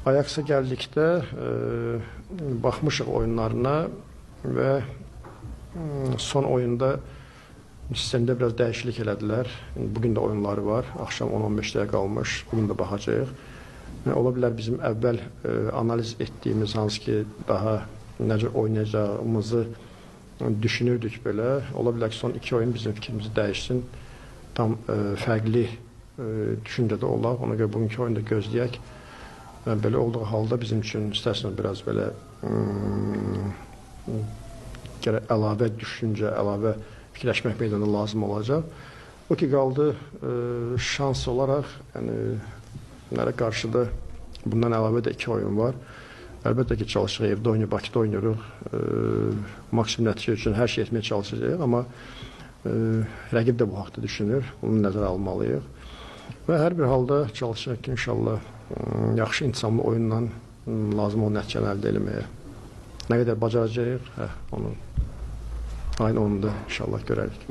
Ajaxa gəldikdə baxmışıq oyunlarına və son oyunda sistemdə biraz dəyişiklik elədilər. Bugün də oyunları var. Axşam 10-15 dəqiqə qalmış. Bugün də baxacağıq. Ola bilər bizim əvvəl analiz etdiyimiz, hansı ki daha necə oynayacağımızı düşünürdük belə. Ola bilər ki son iki oyun bizim fikrimizi dəyişsin. Tam fərqli düşüncədə olaq. Ona görə bugünkü oyunda gözləyək. Belə olduğu halda bizim üçün istərsiniz biraz belə əlavə düşüncə, əlavə fikirləşmək meydana lazım olacaq. O ki qaldı şans olaraq, yəni qarşıda bundan əlavə də iki oyun var. Əlbəttə ki çalışırıq, evdə oynayıb, Bakıda oynayırıq. Maksimum nəticə üçün hər şey etməyə çalışacağıq, amma rəqib də bu haqda düşünür, onu nəzərə almalıyıq. Və hər bir halda çalışırıq ki, inşallah yaxşı intizamlı oyunla lazım olan nəticəni əldə etməyə. Nə qədər bacaracağıq, onu ayın 10-da inşallah görərik.